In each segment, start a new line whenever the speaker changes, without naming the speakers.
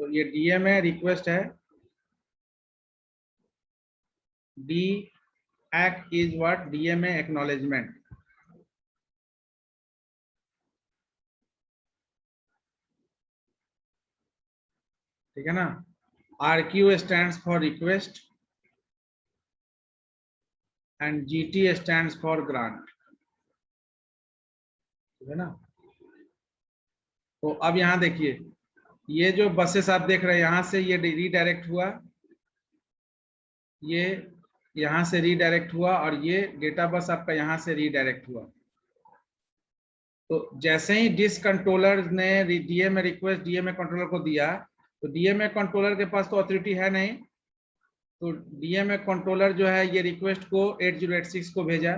तो ये DMA request है, DAC is what, DMA acknowledgement. ठीक है ना। RQ stands for request and GT stands for grant. ठीक है ना। तो अब यहाँ देखिए, ये जो बसेस आप देख रहे हैं, यहाँ से ये रीडायरेक्ट हुआ, ये यहाँ से रीडायरेक्ट हुआ, और ये डेटा बस आपका यहाँ से रीडायरेक्ट हुआ। तो जैसे ही डिस कंट्रोलर ने DMA रिक्वेस्ट DMA कंट्रोलर को दिया, तो DMA कंट्रोलर के पास तो अथॉरिटी है नहीं, तो DMA कंट्रोलर जो है ये रिक्वेस्ट को 8086 को भेजा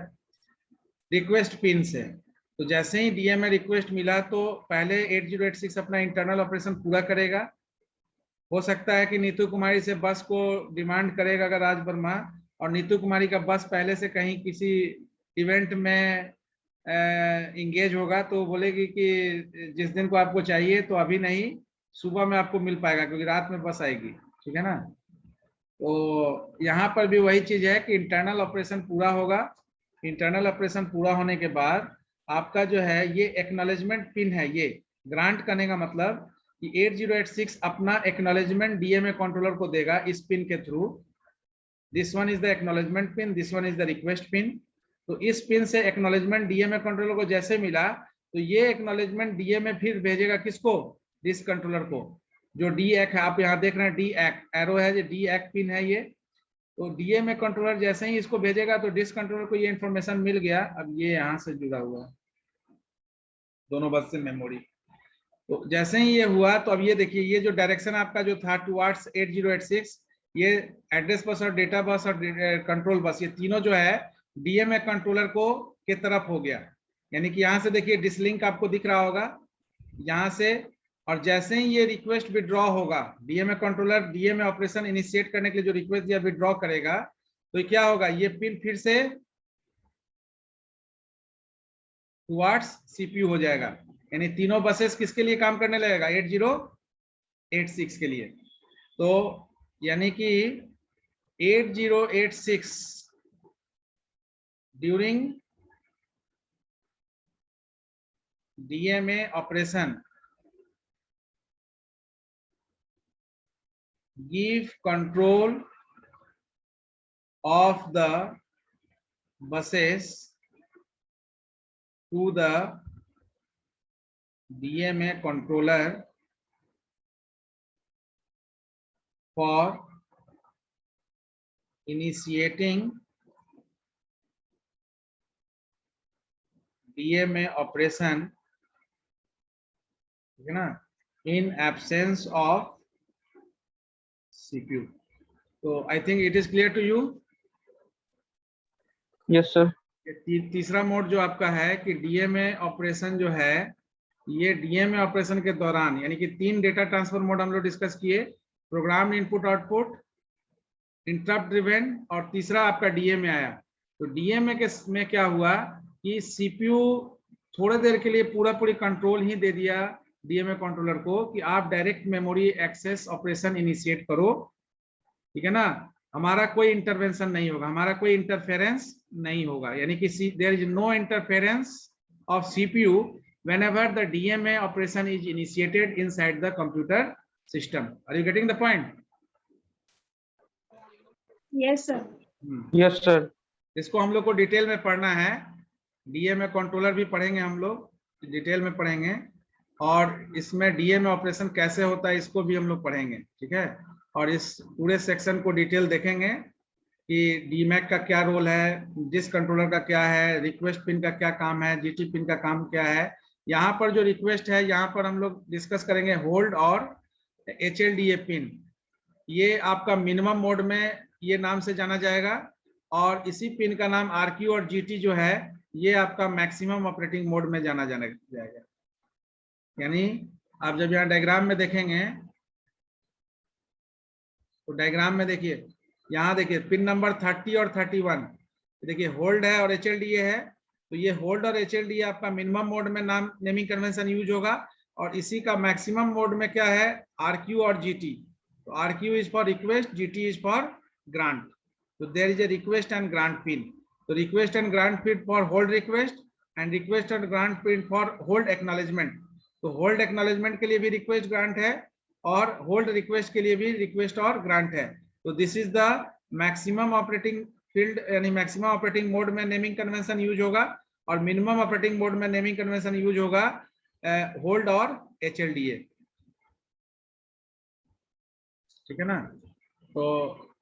रिक्वेस्ट पिन से। तो जैसे ही DMA रिक्वेस्ट मिला, तो पहले 8086 अपना इंटरनल ऑपरेशन पूरा करेगा। हो सकता है कि नीतू कुमारी से बस को डिमांड करेगा अगर राज वर्मा, और नीतू कुमारी का बस पहले से कहीं किसी इवेंट में इंगेज होगा, तो बोलेगी कि जिस दिन को आपको चाहिए तो अभी नहीं, सुबह में आपको मिल पाएगा क्योंकि रात में बस आएगी। ठीक है ना। तो यहाँ पर भी वही चीज है कि इंटरनल ऑपरेशन पूरा होगा। इंटरनल ऑपरेशन पूरा होने के बाद आपका जो है ये एक्नॉलेजमेंट पिन है, ये ग्रांट करने का मतलब कि 8086 अपना एक्नॉलेजमेंट DMA कंट्रोलर को देगा इस पिन के through. This one is the acknowledgement pin, this one is the request pin. तो इस पिन से एक्नॉलेजमेंट DMA कंट्रोलर को जैसे मिला, तो ये एक्नॉलेजमेंट DMA फिर भेजेगा किसको, दिस कंट्रोलर को। जो DAC है, आप यहाँ देख रहे हैं DAC एरो है, जो DAC पिन है ये। तो DMA कंट्रोलर जैसे ही इसको भेजेगा, तो डिस कंट्रोलर को ये इंफॉर्मेशन मिल गया। अब ये यहाँ से जुड़ा हुआ है दोनों बस से मेमोरी। तो जैसे ही ये हुआ, तो अब ये देखिए, ये जो डायरेक्शन आपका जो था टुवर्ड्स 8086, ये एड्रेस बस और डेटा बस और कंट्रोल बस, ये तीनों जो है DMA कंट्रोलर को के तरफ हो गया। यानी कि यहाँ से देखिए डिसलिंक आपको दिख रहा होगा यहाँ से, और जैसे ही ये रिक्वेस्ट विड्रॉ होगा, DMA controller DMA operation initiate करने के लिए जो रिक्वेस्ट दिया विड्रॉ करेगा, तो क्या होगा, ये पिन फिर से टुवर्ड्स CPU हो जाएगा। यानी तीनों बसेस किसके लिए काम करने लगेगा, 8086 के लिए। तो यानी कि 8086 during DMA operation give control of the buses to the DMA controller for initiating DMA operation, ठीक है ना, in absence of CPU. So I think it is clear to you.
Yes sir.
तीसरा मोड जो आपका है कि DMA operation जो है, ये DMA ऑपरेशन के दौरान, यानी कि 3 डेटा ट्रांसफर मोड हम लोग डिस्कस किए, program input output, interrupt driven, और तीसरा आपका DMA आया। तो DMA के में क्या हुआ कि CPU थोड़ी देर के लिए पूरी कंट्रोल ही दे दिया DMA कंट्रोलर को कि आप direct memory access operation initiate करो। ठीक है ना, हमारा कोई इंटरवेंशन नहीं होगा, हमारा कोई इंटरफेरेंस नहीं होगा। यानी कि there is no interference of CPU whenever the DMA operation is initiated inside the computer system. Are you getting the point?
Yes sir.
Yes sir.
इसको हम लोग को डिटेल में पढ़ना है, DMA कंट्रोलर भी पढ़ेंगे हम लोग, डिटेल में पढ़ेंगे, और इसमें DMA ऑपरेशन कैसे होता है इसको भी हम लोग पढ़ेंगे। ठीक है, और इस पूरे सेक्शन को डिटेल देखेंगे कि DMAC का क्या रोल है, डिस कंट्रोलर का क्या है, रिक्वेस्ट पिन का क्या काम है, GT पिन का काम क्या है। यहाँ पर जो रिक्वेस्ट है, यहाँ पर हम लोग डिस्कस करेंगे होल्ड और HLDA पिन। ये आपका मिनिमम मोड में ये नाम से जाना जाएगा, और इसी पिन का नाम RQ और GT जो है ये आपका मैक्सिमम ऑपरेटिंग मोड में जाना जाएगा। यानी आप जब यहाँ डायग्राम में देखेंगे, तो डायग्राम में देखिए, यहाँ देखिए पिन नंबर 30 और 31, देखिए होल्ड है और HLDA है। तो ये होल्ड और HLDA आपका मिनिमम मोड में नेमिंग कन्वेंशन यूज होगा, और इसी का मैक्सिमम मोड में क्या है, RQ और GT। तो RQ is for request, GT is for grant. तो there is a request and grant pin. तो request and grant pin for hold request and request and grant pin for hold acknowledgement. तो hold acknowledgement के लिए भी request grant है और hold request के लिए भी रिक्वेस्ट और ग्रांट है। तो this is the maximum operating field, यानी मैक्सिमम ऑपरेटिंग मोड में नेमिंग कन्वेंशन यूज होगा और मिनिमम ऑपरेटिंग मोड में नेमिंग कन्वेंशन यूज होगा होल्ड और HLDA। ठीक है ना। तो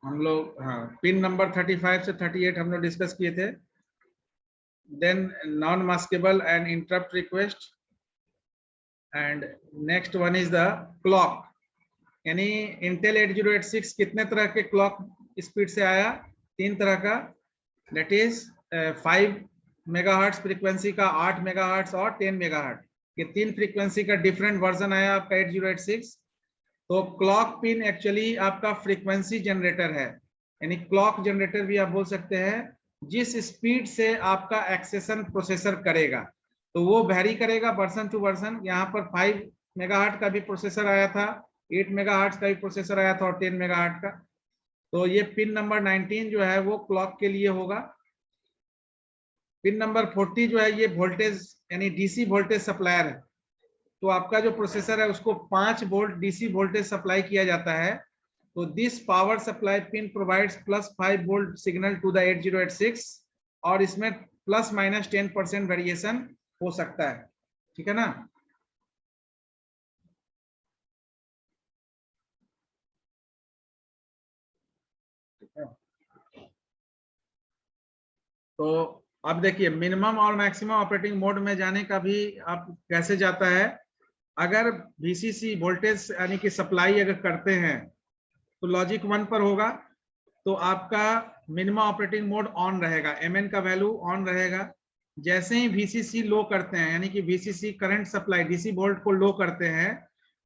हम लोग हाँ पिन नंबर 35 से 38 हम लोग डिस्कस किए थे। Then non maskable and interrupt request and next one is the clock. यानी इंटेल 8086 कितने तरह के क्लॉक स्पीड से आया, 3 तरह का। दैट इज 5 मेगाहर्ट्ज फ्रीक्वेंसी का, 8 मेगाहर्ट्ज और 10 मेगाहर्ट्ज। ये 3 फ्रीक्वेंसी का डिफरेंट वर्जन आया आपका 8086। तो क्लॉक पिन एक्चुअली आपका फ्रीक्वेंसी जनरेटर है, यानी क्लॉक जनरेटर भी आप बोल सकते हैं। जिस स्पीड से आपका एक्सेशन प्रोसेसर करेगा तो वो वेरी करेगा वर्जन टू वर्जन। यहाँ पर 5 मेगाहर्ट्ज का भी प्रोसेसर आया था, 8 मेगाहर्ट्ज का भी प्रोसेसर आया था और 10 मेगाहर्ट्ज का। तो ये पिन नंबर 19 जो है वो क्लॉक के लिए होगा। पिन नंबर 40 जो है ये वोल्टेज यानी DC वोल्टेज सप्लायर है। तो आपका जो प्रोसेसर है उसको 5 वोल्ट DC वोल्टेज सप्लाई किया जाता है। तो this power supply pin provides +5 volt signal to the 8086 और इसमें ±10% वेरिएशन हो सकता है। ठीक है ना। तो अब देखिए मिनिमम और मैक्सिमम ऑपरेटिंग मोड में जाने का भी आप कैसे जाता है। अगर VCC वोल्टेज यानी कि सप्लाई अगर करते हैं तो लॉजिक 1 पर होगा तो आपका मिनिमम ऑपरेटिंग मोड ऑन रहेगा, MN का वैल्यू ऑन रहेगा। जैसे ही VCC लो करते हैं यानी कि VCC current supply DC volt को लो करते हैं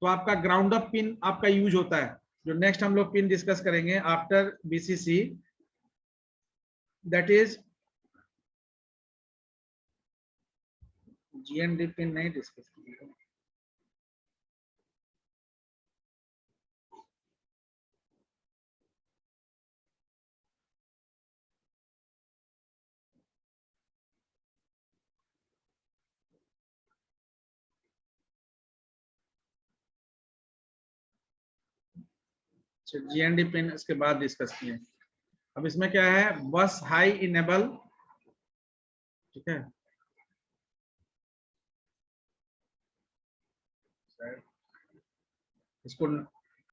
तो आपका ग्राउंड अप पिन आपका यूज होता है, जो नेक्स्ट हम लोग पिन डिस्कस करेंगे after VCC, that is GND pin नहीं डिस्कस करेंगे। GND पिन इसके बाद डिस्कस किए। अब इसमें क्या है, बस हाई इनेबल। ठीक है, इसको